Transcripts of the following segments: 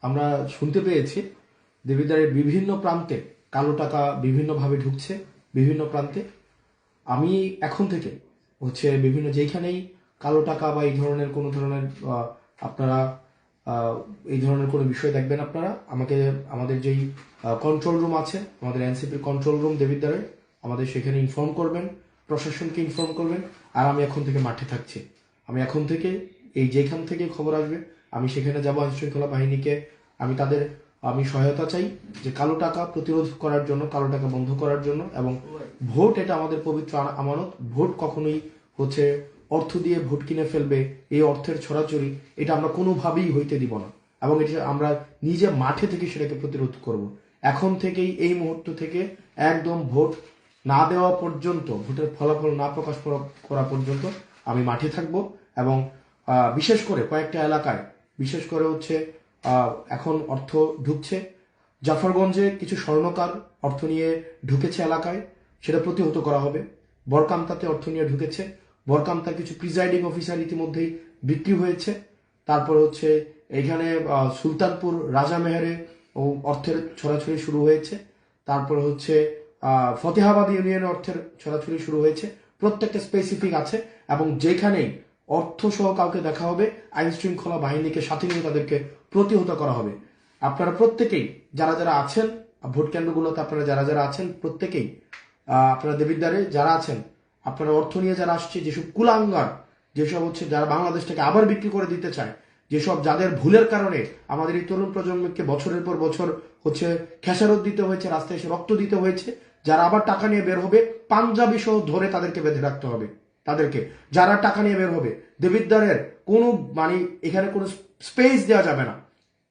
আমরা শুনতে পেয়েছি দেবিদ্বারের বিভিন্ন প্রান্তে কালো টাকা বিভিন্নভাবে ঢুকছে বিভিন্ন প্রান্তে। আমি এখন থেকে বিভিন্ন যেখানেই কালো টাকা বা এই ধরনের কোনো ধরনের আপনারা এই ধরনের কোনো বিষয় দেখবেন, আপনারা আমাদের যেই কন্ট্রোল রুম আছে, আমাদের এনসিপির কন্ট্রোল রুম দেবিদ্বারে, আমাদের সেখানে ইনফর্ম করবেন, প্রশাসনকে ইনফর্ম করবেন। আর আমি এখন থেকে মাঠে থাকছি। আমি এখন থেকে যেখান থেকে খবর আসবে আমি সেখানে যাব। আইনশৃঙ্খলা বাহিনীকে আমি সহায়তা চাই যে কালো টাকা প্রতিরোধ করার জন্য, কালো টাকা বন্ধ করার জন্য। এবং ভোট এটা আমাদের পবিত্র আমানত। ভোট কখনোই অর্থ দিয়ে ভোট কিনে ফেলবে, এই অর্থের ছড়াছড়ি এটা আমরা কোনোভাবেই হইতে দিব না। এবং এটা আমরা নিজে মাঠে থেকে সেটাকে প্রতিরোধ করব। এখন থেকেই এই মুহূর্ত থেকে একদম ভোট না দেওয়া পর্যন্ত, ভোটের ফলাফল না প্রকাশ করা পর্যন্ত আমি মাঠে থাকব। এবং বিশেষ করে কয়েকটা এলাকায়, বিশেষ করে এখন অর্থ ঢুকছে। জাফরগঞ্জে কিছু স্বর্ণকার অর্থ নিয়ে ঢুকেছে এলাকায়, সেটা প্রতিহত করা হবে। বরকামতাতে অর্থ নিয়ে ঢুকেছে, বরকামতার কিছু প্রিজাইডিং অফিসার ইতিমধ্যেই বিক্রি হয়েছে। তারপর এখানে সুলতানপুর রাজামেহেরে অর্থের ছড়াছড়ি শুরু হয়েছে। তারপর ফতেহাবাদ ইউনিয়নে অর্থের ছড়াছড়ি শুরু হয়েছে। প্রত্যেকটা স্পেসিফিক আছে এবং যেখানেই অর্থ সহ কাউকে দেখা হবে আইন শৃঙ্খলা বাহিনীকে সাথে নিয়ে তাদেরকে প্রতিহত করা হবে। আপনারা প্রত্যেকেই যারা যারা আছেন ভোট কেন্দ্রগুলোতে, আপনারা যারা যারা আছেন প্রত্যেকেই, আপনারা দেবিদ্বারে যারা আছেন, আপনারা অর্থ নিয়ে যারা আসছে, যেসব কুলাঙ্গার, যেসব যারা বাংলাদেশটাকে আবার বিক্রি করে দিতে চায়, যেসব যাদের ভুলের কারণে আমাদের এই তরুণ প্রজন্মকে বছরের পর বছর খেসারত দিতে হয়েছে, রাস্তায় এসে রক্ত দিতে হয়েছে, যারা আবার টাকা নিয়ে বের হবে পাঞ্জাবি সহ ধরে তাদেরকে বেঁধে রাখতে হবে। তাদেরকে যারা টাকা নিয়ে বের হবে, দেবিদ্বারের কোনো এখানে কোনো স্পেস দেওয়া যাবে না।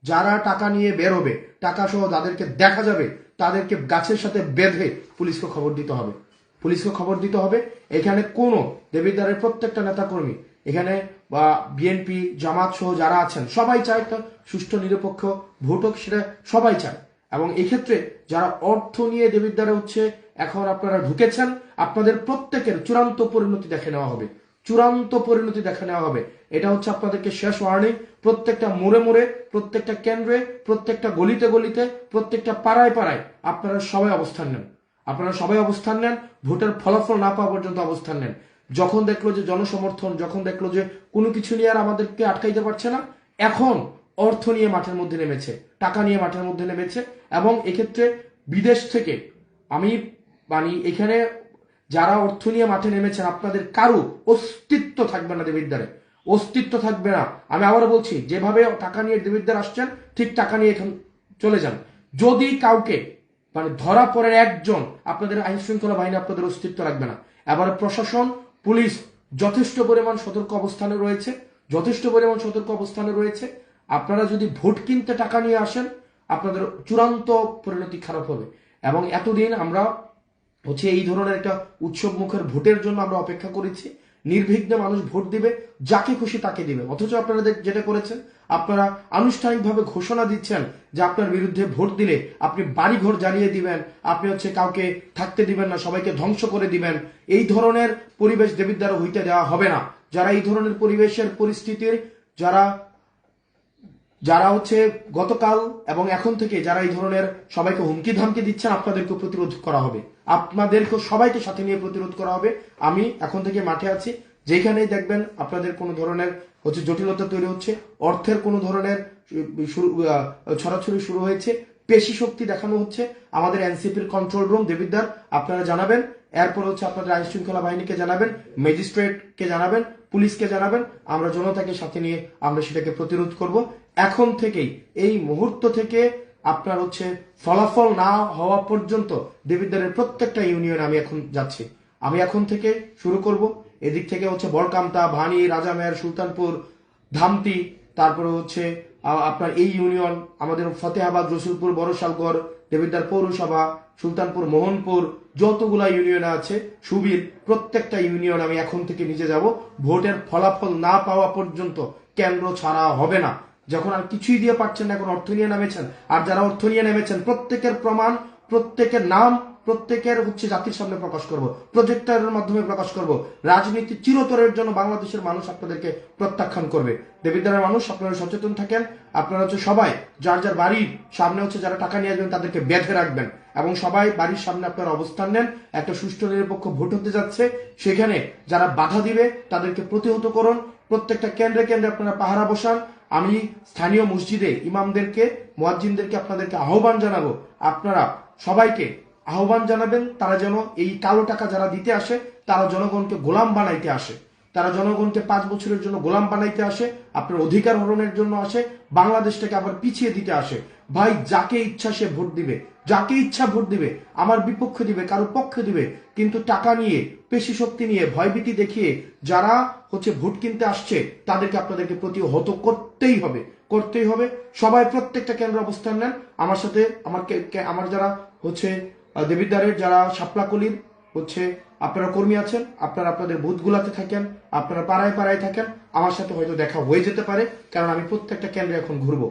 যারা টাকা নিয়ে বের হবে, টাকা সহ যাদেরকে দেখা যাবে তাদেরকে গাছের সাথে বেঁধে পুলিশকে খবর দিতে হবে। পুলিশকে খবর দিতে হবে। এখানে কোনো দেবিদ্বারের প্রত্যেকটা নেতাকর্মী, এখানে বা বিএনপি জামাত সহ যারা আছেন সবাই চায় একটা সুষ্ঠু নিরপেক্ষ ভোট হোক, সেটা সবাই চায়। এবং এক্ষেত্রে যারা অর্থ নিয়ে দেবিদ্বারে এখন আপনারা ঢুকেছেন, আপনাদের প্রত্যেকের চূড়ান্ত পরিণতি দেখে নেওয়া হবে। চূড়ান্ত পরিণতি দেখে নেওয়া হবে। এটা আপনাদেরকে শেষ ওয়ার্নিং। প্রত্যেকটা মোড়ে মোড়ে, প্রত্যেকটা কেন্দ্রে, প্রত্যেকটা গলিতে গলিতে, প্রত্যেকটা পাড়ায় পাড়ায় আপনারা সবাই অবস্থান নেন। আপনারা সবাই অবস্থান নেন, ভোটের ফলাফল না পাওয়া পর্যন্ত অবস্থান নেন। যখন দেখলো যে জনসমর্থন, যখন দেখলো যে কোনো কিছু নিয়ে আর আমাদেরকে আটকাইতে পারছে না, এখন অর্থ নিয়ে মাঠের মধ্যে নেমেছে, টাকা নিয়ে মাঠের মধ্যে নেমেছে। এবং এক্ষেত্রে বিদেশ থেকে এখানে যারা অর্থ নিয়ে মাঠে নেমেছেন, আপনাদের কারো অস্তিত্ব থাকবে না দেবিদ্বারে, অস্তিত্ব থাকবে না। আমি আবার বলছি, যেভাবে টাকা নিয়ে দেবিদ্বার আসছেন ঠিক টাকা নিয়ে এখন চলে যান। যদি কাউকে ধরা পড়ে একজন, আপনাদের আইন শৃঙ্খলা বাহিনী আপনাদের অস্তিত্ব রাখবে না। এবার প্রশাসন, পুলিশ যথেষ্ট পরিমাণ সতর্ক অবস্থানে রয়েছে, যথেষ্ট পরিমাণ সতর্ক অবস্থানে রয়েছে। আপনারা যদি ভোট কিনতে টাকা নিয়ে আসেন, আপনাদের চূড়ান্ত পরিণতি খারাপ হবে। এবং এতদিন আমরা এই ধরনের একটা উৎসব মুখের ভোটের জন্য আমরা অপেক্ষা করেছি। নির্বিঘ্নে মানুষ ভোট দিবে, যাকে খুশি তাকে দিবে। অথচ আপনারা যেটা করেছেন, আপনারা আনুষ্ঠানিকভাবে ঘোষণা দিচ্ছেন যে আপনার বিরুদ্ধে ভোট দিলে আপনি বাড়িঘর জ্বালিয়ে দিবেন, আপনি কাউকে থাকতে দিবেন না, সবাইকে ধ্বংস করে দিবেন। এই ধরনের পরিবেশ দেবিদ্বারে হইতে দেওয়া হবে না। যারা এই ধরনের পরিবেশের পরিস্থিতির যারা গতকাল এবং এখন থেকে যারা এই ধরনের সবাইকে হুমকি ধামকি দিচ্ছেন, আপনাদেরকে প্রতিরোধ করা হবে। আপনাদেরকে সবাইকে সাথে নিয়ে প্রতিরোধ করা হবে। আমি এখন থেকে মাঠে আছি। যেখানেই দেখবেন আপনাদের কোনো ধরনের জটিলতা তৈরি হচ্ছে, অর্থের কোনো ধরনের ছড়াছড়ি শুরু হয়েছে, পেশি শক্তি দেখানো হচ্ছে, আমাদের এনসিপির কন্ট্রোল রুম দেবিদ্বার আপনারা জানাবেন। এরপর আপনাদের আইন শৃঙ্খলা বাহিনীকে জানাবেন, ম্যাজিস্ট্রেটকে জানাবেন, পুলিশকে জানাবেন। আমরা জনতাকে সাথে নিয়ে আমরা সেটাকে প্রতিরোধ করব। এখন থেকেই, এই মুহূর্ত থেকে আপনার ফলাফল না হওয়া পর্যন্ত দেবিদ্বারের প্রত্যেকটা ইউনিয়নে আমি এখন যাচ্ছি। আমি এখন থেকে শুরু করব। এদিক থেকে বরকামতা, ভানি, রাজামের, সুলতানপুর, ধামতি, তারপরে আপনার এই ইউনিয়ন, আমাদের ফতেহাবাদ, রসুলপুর, বড়শালগড়, দেবিদ্বার পৌরসভা, সুলতানপুর, মোহনপুর, যতগুলা ইউনিয়ন আছে, সুবীর, প্রত্যেকটা ইউনিয়ন আমি এখন থেকে নিজে যাব। ভোটের ফলাফল না পাওয়া পর্যন্ত কেন্দ্র ছাড়া হবে না। যখন আর কিছুই দিয়ে পাচ্ছেন না, এখন অর্থ নিয়ে নেমেছেন। আর যারা অর্থ নিয়ে নেমেছেন প্রত্যেকের প্রমাণ, প্রত্যেকের নাম প্রত্যেকের জাতির সামনে প্রকাশ করব, প্রজেক্টরের মাধ্যমে প্রকাশ করব। রাজনীতি চিরতরের জন্য বাংলাদেশের মানুষ আপনাদেরকে প্রত্যাখ্যান করবে। দেবিদ্বারের মানুষ আপনারা সচেতন থাকেন। আপনারা সবাই যার যার বাড়ির সামনে যারা টাকা নিয়ে আসবেন তাদেরকে বেঁধে রাখবেন এবং সবাই বাড়ির সামনে আপনারা অবস্থান নেন। একটা সুষ্ঠু নিরপেক্ষ ভোট হতে যাচ্ছে, সেখানে যারা বাধা দিবে তাদেরকে প্রতিহত করুন। প্রত্যেকটা কেন্দ্রে কেন্দ্রে আপনারা পাহারা বসান। আমি স্থানীয় মসজিদে ইমামদেরকে, মুয়াজ্জিনদেরকে আপনাদেরকে আহ্বান জানাবো, আপনারা সবাইকে আহ্বান জানাবেন তারা যেন এই কালো টাকা যারা দিতে আসে তারা জনগণকে গোলাম বানাইতে আসে, তারা জনগণকে 5 বছরের জন্য গোলাম বানাইতে আসে, আপনার অধিকার হরণের জন্য আসে, বাংলাদেশটাকে আবার পিছিয়ে দিতে আসে। ভাই, যাকে ইচ্ছা সে ভোট দিবে, যাকে ইচ্ছা ভোট দিবে, আমার বিপক্ষে দিবে, কারোর পক্ষে দিবে, কিন্তু টাকা নিয়ে, পেশি শক্তি নিয়ে, ভয়ভীতি দেখিয়ে যারা ভোট কিনতে আসছে তাদেরকে আপনাদেরকে প্রতিহত করতেই হবে, করতেই হবে। সবাই প্রত্যেকটা কেন্দ্রে অবস্থান নেন। আমার সাথে আমার যারা দেবিদ্বারের যারা শাপলাকলির আপনারা কর্মী আছেন, আপনারা আপনাদের বুথগুলাতে থাকেন, আপনারা পাড়ায় পাড়ায় থাকেন। আমার সাথে হয়তো দেখা হয়ে যেতে পারে, কারণ আমি প্রত্যেকটা কেন্দ্রে এখন ঘুরবো।